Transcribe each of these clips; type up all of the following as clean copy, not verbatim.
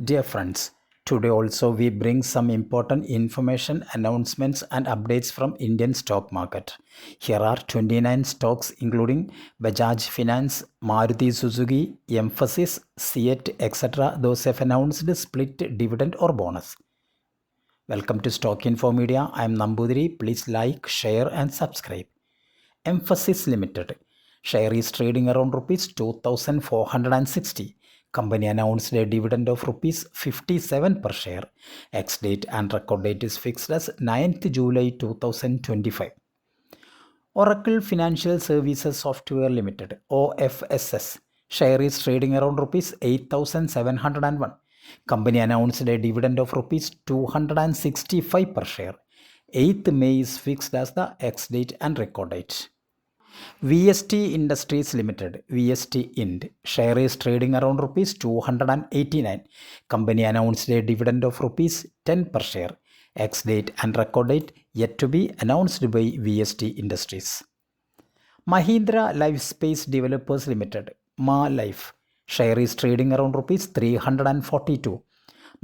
Dear friends, today also we bring some important information, announcements and updates from Indian stock market. Here are 29 stocks including Bajaj Finance, Maruti Suzuki, Emphasis, Seat, etc. Those have announced split dividend or bonus. Welcome to Stock Info Media. I am Nambudiri. Please like, share and subscribe. Emphasis Limited. Share is trading around rupees 2460. Company announced a dividend of rupees 57 per share. Ex-date and record date is fixed as 9th July 2025. Oracle Financial Services Software Limited OFSS. Share is trading around rupees 8701. Company announced a dividend of rupees 265 per share. 8th May is fixed as the ex-date and record date. VST Industries Limited, VST Ind, share is trading around rupees 289. Company announced a dividend of rupees 10 per share. Ex-date and record date yet to be announced by VST Industries. Mahindra Lifespace Developers Limited, Ma Life, share is trading around rupees 342.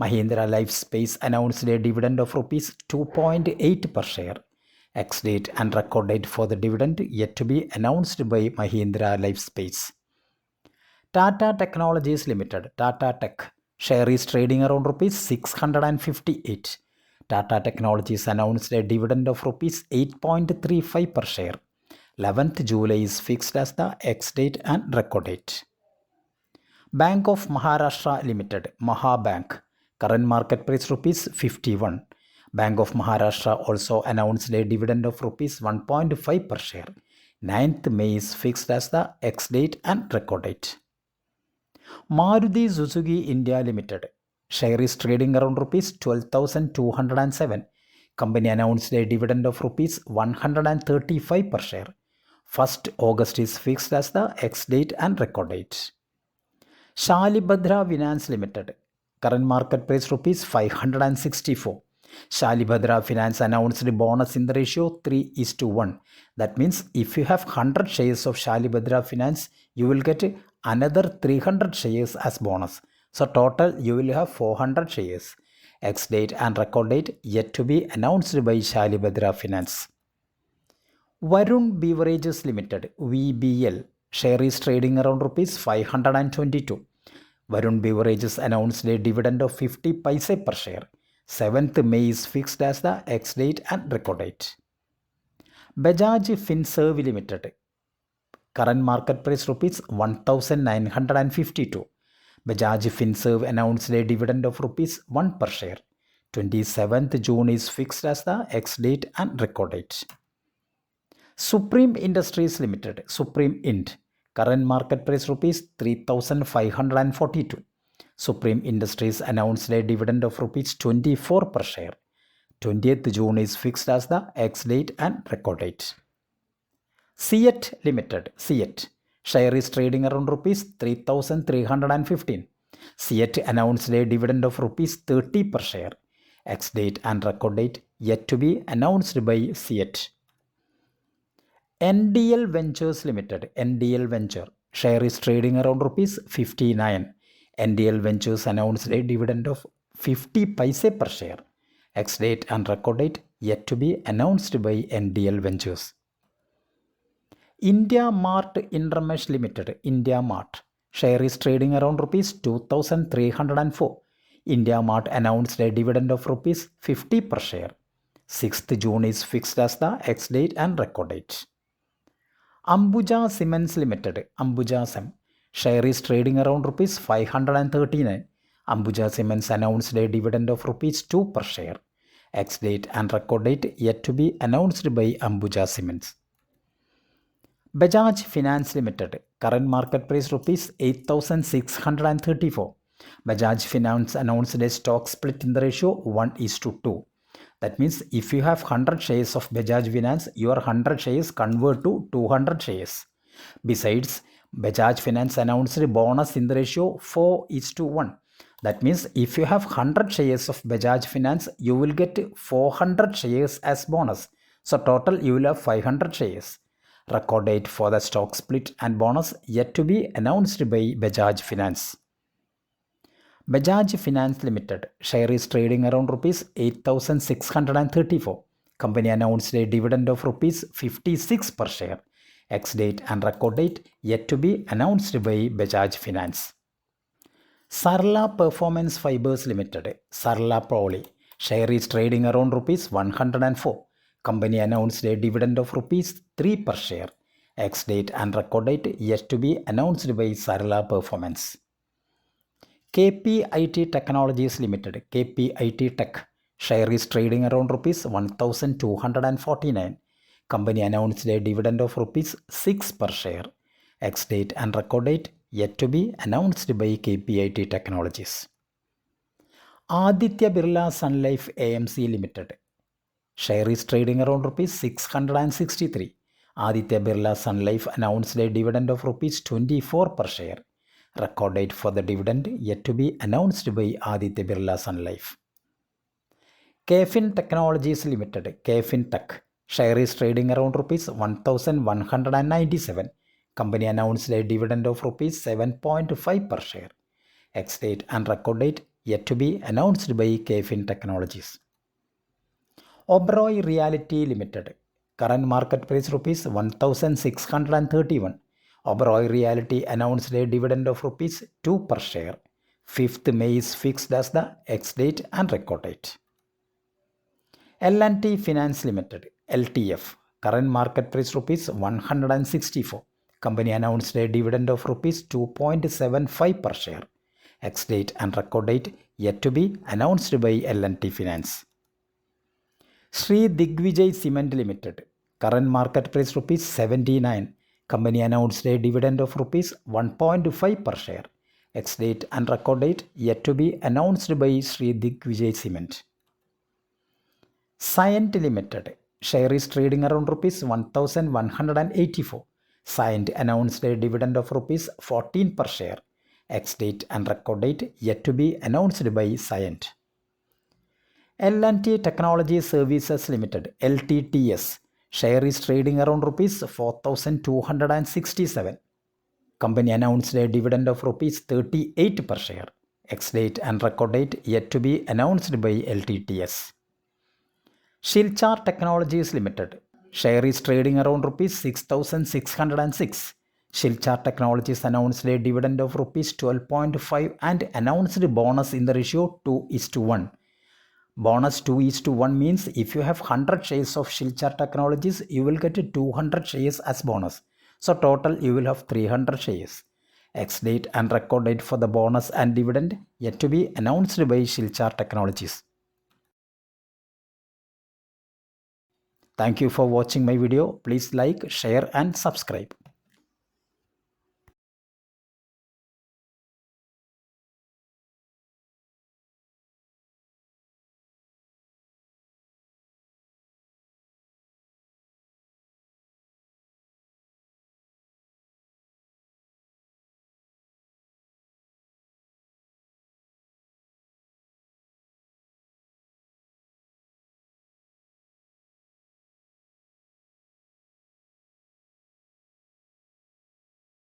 Mahindra Lifespace announced a dividend of rupees 2.8 per share. Ex-date and record date for the dividend yet to be announced by Mahindra Lifespace. Tata Technologies Limited, Tata Tech, share is trading around rupees 658. Tata Technologies announced a dividend of rupees 8.35 per share. 11th July is fixed as the ex-date and record date. Bank of Maharashtra Limited, Mahabank, current market price rupees 51. Bank of Maharashtra also announced a dividend of rupees 1.5 per share. 9th May is fixed as the ex-date and record date. Maruti Suzuki India Limited, share is trading around rupees 12,207. Company announced a dividend of rupees 135 per share. 1st August is fixed as the ex-date and record date. Shalibhadra Finance Limited, current market price rupees 564. Shalibhadra Finance announced a bonus in the ratio 3:1. That means if you have 100 shares of Shalibhadra Finance, you will get another 300 shares as bonus. So total you will have 400 shares. Ex-date and record date yet to be announced by Shalibhadra Finance. Varun Beverages Limited, VBL, share is trading around rupees 522. Varun Beverages announced a dividend of 50 paise per share. 7th May is fixed as the ex-date and record date. Bajaj Finserv Limited, current market price rupees 1952. Bajaj Finserv announced a dividend of rupees 1 per share. 27th June is fixed as the ex-date and record date. Supreme Industries Limited, Supreme Ind, current market price rupees 3542. Supreme Industries announced a dividend of rupees 24 per share. 20th June is fixed as the ex-date and record date. Seat Limited, Seat, share is trading around rupees 3315. Seat announced a dividend of rupees 30 per share. Ex-date and record date yet to be announced by Seat. NDL Ventures Limited, NDL Venture, share is trading around rupees 59. NDL Ventures announced a dividend of 50 paise per share. Ex-date and record date yet to be announced by NDL Ventures. India Mart Intermesh Limited, India Mart, share is trading around rupees 2304. India Mart announced a dividend of rupees 50 per share. 6th June is fixed as the ex-date and record date. Ambuja Cements Limited, Ambuja Cem, share is trading around rupees 539. Ambuja Cements announced a dividend of rupees 2 per share. Ex-date and record date yet to be announced by Ambuja Cements. Bajaj Finance Limited, current market price rupees 8634. Bajaj Finance announced a stock split in the ratio 1:2. That means if you have 100 shares of Bajaj Finance, your 100 shares convert to 200 shares. Besides, Bajaj Finance announced a bonus in the ratio 4:1. That means if you have 100 shares of Bajaj Finance, you will get 400 shares as bonus. So total you will have 500 shares. Record date for the stock split and bonus yet to be announced by Bajaj Finance. Bajaj Finance Limited share is trading around rupees 8,634. Company announced a dividend of rupees 56 per share. Ex-date and record date yet to be announced by Bajaj Finance. Sarla Performance Fibers Limited, Sarla Poly, share is trading around rupees 104. Company announced a dividend of rupees 3 per share. Ex-date and record date yet to be announced by Sarla Performance. KPIT Technologies Limited, KPIT Tech, share is trading around rupees 1,249. Company announced a dividend of rupees 6 per share. Ex-date and record date yet to be announced by KPIT Technologies. Aditya Birla Sun Life AMC Limited, share is trading around rupees 663. Aditya Birla Sun Life announced a dividend of rupees 24 per share. Record date for the dividend yet to be announced by Aditya Birla Sun Life. KFin Technologies Limited, KFin Tech, share is trading around rupees 1,197. Company announced a dividend of rupees 7.5 per share. Ex-date and record date yet to be announced by KFin Technologies. Oberoi Realty Limited, current market price rupees 1,631. Oberoi Realty announced a dividend of rupees 2 per share. 5th May is fixed as the ex-date and record date. L&T Finance Limited, LTF, current market price rupees 164. Company announced a dividend of rupees 2.75 per share. Ex-date and record date yet to be announced by L&T Finance. Sri Digvijay Cement Limited, current market price rupees 79. Company announced a dividend of rupees 1.5 per share. Ex-date and record date yet to be announced by Sri Digvijay Cement. Cyient Limited, share is trading around rupees 1,184. Cyient announced a dividend of rupees 14 per share. Ex-date and record date yet to be announced by Cyient. L&T Technology Services Limited, LTTS, share is trading around rupees 4,267. Company announced a dividend of rupees 38 per share. Ex-date and record date yet to be announced by LTTS. Shilchar Technologies Limited, share is trading around rupees 6,606. Shilchar Technologies announced a dividend of rupees 12.5 and announced bonus in the ratio 2:1. Bonus 2:1 means if you have 100 shares of Shilchar Technologies, you will get 200 shares as bonus. So total you will have 300 shares. Ex-date and record date for the bonus and dividend yet to be announced by Shilchar Technologies. Thank you for watching my video. Please like, share and subscribe.